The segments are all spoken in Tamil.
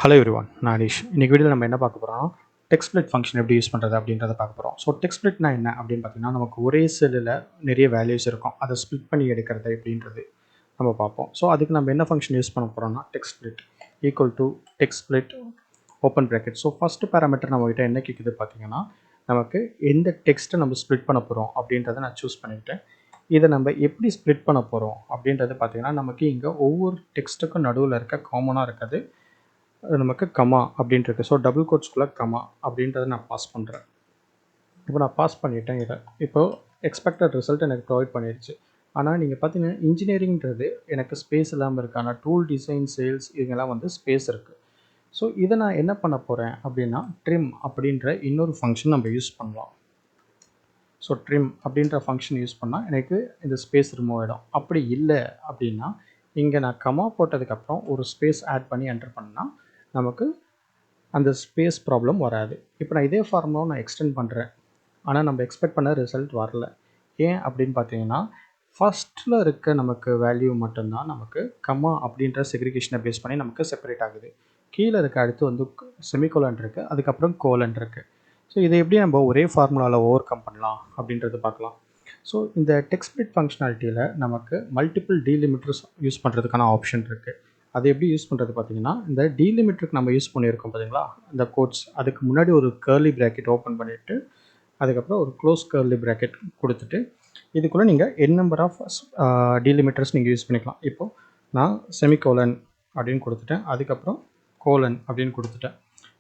ஹலோ எவ்ரிவன், நான் ஹரிஷ். இன்றைக்கி வீடியோவில் நம்ம என்ன பார்க்க போகிறோம்னா டெக்ஸ்ட் ஸ்ப்ளிட் ஃபங்க்ஷன் எப்படி யூஸ் பண்ணுறது அப்படின்றத பார்க்க போகிறோம். ஸோ டெக்ஸ்ட் ஸ்ப்ளிட்னா என்ன அப்படின்னு பார்த்தீங்கன்னா, நமக்கு ஒரே செல்லில் நிறைய வேல்யூஸ் இருக்கும், அதை ஸ்ப்ளிட் பண்ணி எடுக்கிறது அப்படின்றது நம்ம பார்ப்போம். ஸோ அதுக்கு நம்ம என்ன ஃபங்க்ஷன் யூஸ் பண்ண போகிறோம்னா text split equal to text split open bracket. So first parameter நம்மகிட்ட என்ன கேட்குது பார்த்தீங்கன்னா, நமக்கு எந்த டெக்ஸ்ட்டை நம்ம ஸ்ப்ளிட் பண்ண போகிறோம் அப்படின்றத நான் சூஸ் பண்ணிவிட்டேன். இதை நம்ம எப்படி ஸ்ப்ளிட் பண்ண போகிறோம் அப்படின்றது பார்த்தீங்கன்னா, நமக்கு இங்கே ஒவ்வொரு டெக்ஸ்ட்டுக்கும் நடுவில் இருக்க காமனாக இருக்குது நமக்கு கமா அப்படின்ட்டு. ஸோ டபுள் கோட்ஸ்குள்ளே கமா அப்படின்றத நான் பாஸ் பண்ணுறேன். இப்போ நான் பாஸ் பண்ணிட்டேன். இதை இப்போது எக்ஸ்பெக்டட் ரிசல்ட் எனக்கு ப்ரொவைட் பண்ணிடுச்சு. ஆனால் நீங்கள் பார்த்தீங்கன்னா இன்ஜினியரிங்கிறது எனக்கு ஸ்பேஸ் இல்லாமல் இருக்குது. ஆனால் டூல் டிசைன் சேல்ஸ் இதெல்லாம் வந்து ஸ்பேஸ் இருக்குது. ஸோ இதை நான் என்ன பண்ண போகிறேன் அப்படின்னா ட்ரிம் அப்படின்ற இன்னொரு ஃபங்க்ஷன் நம்ம யூஸ் பண்ணலாம். ஸோ ட்ரிம் அப்படின்ற ஃபங்க்ஷன் யூஸ் பண்ணால் எனக்கு இந்த ஸ்பேஸ் ரிமூவ் ஆகிடும். அப்படி இல்லை அப்படின்னா இங்கே நான் கமா போட்டதுக்கப்புறம் ஒரு ஸ்பேஸ் ஆட் பண்ணி என்டர் பண்ணால் நமக்கு அந்த ஸ்பேஸ் ப்ராப்ளம் வராது. இப்போ நான் இதே ஃபார்முலாவை நான் எக்ஸ்டெண்ட் பண்ணுறேன், ஆனால் நம்ம எக்ஸ்பெக்ட் பண்ண ரிசல்ட் வரல. ஏன் அப்படின்னு பார்த்தீங்கன்னா, ஃபஸ்ட்டில் இருக்க நமக்கு வேல்யூ மட்டும்தான் நமக்கு கமா அப்படின்ற செக்ரிகேஷனை பேஸ் பண்ணி நமக்கு செப்பரேட் ஆகுது. கீழே இருக்க அடுத்து வந்து செமிகோலன் இருக்குது, அதுக்கப்புறம் கோலன் இருக்குது. ஸோ இதை எப்படி நம்ம ஒரே ஃபார்முலாவில் ஓவர் கம் பண்ணலாம் அப்படின்றது பார்க்கலாம். ஸோ இந்த டெக்ஸ்ட் ஸ்ப்ளிட் ஃபங்க்ஷனாலிட்டியில் நமக்கு மல்டிபிள் டீலிமிட்டர்ஸ் யூஸ் பண்ணுறதுக்கான ஆப்ஷன் இருக்குது. அதை எப்படி யூஸ் பண்ணுறது பார்த்தீங்கன்னா, இந்த டீலிமிட்டருக்கு நம்ம யூஸ் பண்ணியிருக்கோம் பார்த்தீங்களா, இந்த கோட்ஸ் அதுக்கு முன்னாடி ஒரு கர்லி ப்ராக்கெட் ஓப்பன் பண்ணிவிட்டு அதுக்கப்புறம் ஒரு க்ளோஸ் கர்லி ப்ராக்கெட் கொடுத்துட்டு இதுக்குள்ளே நீங்கள் என் நம்பர் ஆஃப் டீலிமிட்டர்ஸ் நீங்கள் யூஸ் பண்ணிக்கலாம். இப்போது நான் செமிகோலன் அப்படின்னு கொடுத்துட்டேன், அதுக்கப்புறம் கோலன் அப்படின்னு கொடுத்துட்டேன்.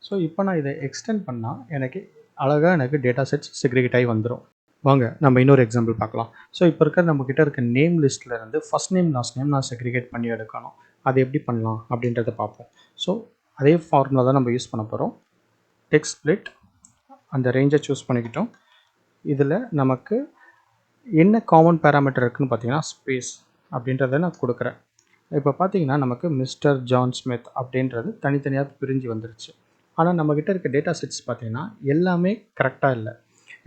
ஸோ இப்போ நான் இதை எக்ஸ்டெண்ட் பண்ணால் எனக்கு அழகாக எனக்கு டேட்டா செட்ஸ் செக்ரிகேட் ஆகி வந்துடும். வாங்க நம்ம இன்னொரு எக்ஸாம்பிள் பார்க்கலாம். ஸோ இப்போ இருக்க நம்மக்கிட்ட இருக்க நேம் லிஸ்ட்டில் இருந்து ஃபஸ்ட் நேம் லாஸ்ட் நேம் நான் செக்ரிகேட் பண்ணி எடுக்கணும். அது எப்படி பண்ணலாம் அப்படின்றத பார்ப்போம். ஸோ அதே ஃபார்முலா தான் நம்ம யூஸ் பண்ண போகிறோம். டெக்ஸ்ட் ஸ்ப்ளிட் அந்த ரேஞ்சை சூஸ் பண்ணிக்கிட்டோம். இதில் நமக்கு என்ன காமன் பேராமீட்டர் இருக்குதுன்னு பார்த்தீங்கன்னா ஸ்பேஸ் அப்படின்றத நான் கொடுக்குறேன். இப்போ பார்த்தீங்கன்னா நமக்கு மிஸ்டர் ஜான் ஸ்மித் அப்படின்றது தனித்தனியாக பிரிஞ்சு வந்துருச்சு. ஆனால் நம்மக்கிட்ட இருக்க டேட்டா செட்ஸ் பார்த்தீங்கன்னா எல்லாமே கரெக்டாக இல்லை.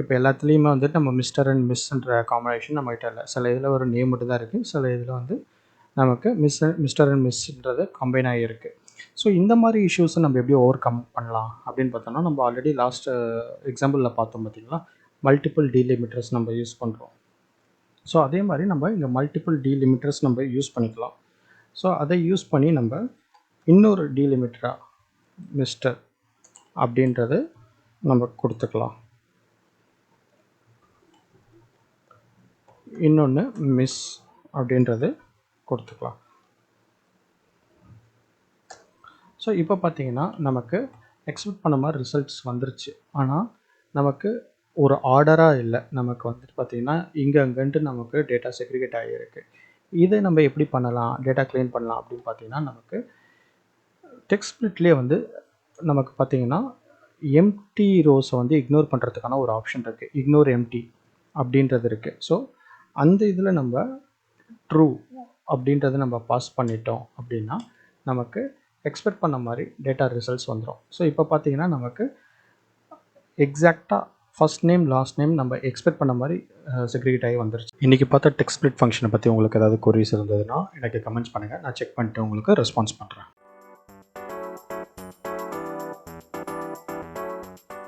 இப்போ எல்லாத்துலேயுமே வந்துட்டு நம்ம மிஸ்டர் அண்ட் மிஸ்ன்ற காம்பினேஷன் நம்மகிட்ட இல்லை. சில இதில் ஒரு நேம் மட்டும் தான் இருக்குது, சில இதில் வந்து நமக்கு மிஸ்டர் அண்ட் மிஸ்ன்றது கம்பைன் ஆகியிருக்கு. ஸோ இந்த மாதிரி இஷ்யூஸை நம்ம எப்படி ஓவர் கம் பண்ணலாம் அப்படின்னு பார்த்தோம்னா, நம்ம ஆல்ரெடி லாஸ்ட் எக்ஸாம்பிளில் பார்த்தோம் பார்த்தீங்களா, மல்டிபிள் டீலிமிட்டர்ஸ் நம்ம யூஸ் பண்ணுறோம். ஸோ அதே மாதிரி நம்ம இங்கே மல்டிபிள் டீலிமிட்டர்ஸ் நம்ம யூஸ் பண்ணிக்கலாம். ஸோ அதை யூஸ் பண்ணி நம்ம இன்னொரு டீலிமிட்டராக மிஸ்டர் அப்படின்றது நம்ம கொடுத்துக்கலாம். இன்னொன்று மிஸ் அப்படின்றது கொடுத்துக்கலாம். ஸோ இப்போ பார்த்தீங்கன்னா நமக்கு எக்ஸ்பெக்ட் பண்ண மாதிரி ரிசல்ட்ஸ் வந்துருச்சு. ஆனால் நமக்கு ஒரு ஆர்டராக இல்லை. நமக்கு வந்துட்டு பார்த்திங்கன்னா இங்கே அங்கேன்ட்டு நமக்கு டேட்டா செக்ரிகேட் ஆகியிருக்கு. இதை நம்ம எப்படி பண்ணலாம், டேட்டா க்ளீன் பண்ணலாம் அப்படின்னு பார்த்தீங்கன்னா, நமக்கு டெக்ஸ்ட் ஸ்ப்ளிட்லேயே வந்து நமக்கு பார்த்திங்கன்னா எம்டி ரோஸை வந்து இக்னோர் பண்ணுறதுக்கான ஒரு ஆப்ஷன் இருக்குது. இக்னோர் எம்டி அப்படின்றது இருக்குது. ஸோ அந்த இதில் நம்ம ட்ரூ அப்படின்றத நம்ம பாஸ் பண்ணிட்டோம் அப்படின்னா நமக்கு எக்ஸ்பெக்ட் பண்ண மாதிரி டேட்டா ரிசல்ட்ஸ் வந்துடும். ஸோ இப்போ பார்த்தீங்கன்னா நமக்கு எக்ஸாக்டாக ஃபஸ்ட் நேம் லாஸ்ட் நேம் நம்ம எக்ஸ்பெக்ட் பண்ண மாதிரி செக்ரிகேட் ஆகி வந்துருச்சு. இன்றைக்கி பார்த்தா டெக்ஸ்ட் ஸ்ப்ளிட் ஃபங்க்ஷனை பற்றி உங்களுக்கு ஏதாவது கொரிஸ் இருந்ததுன்னா எனக்கு கமெண்ட்ஸ் பண்ணுங்கள். நான் செக் பண்ணிட்டு உங்களுக்கு ரெஸ்பான்ஸ் பண்ணுறேன்.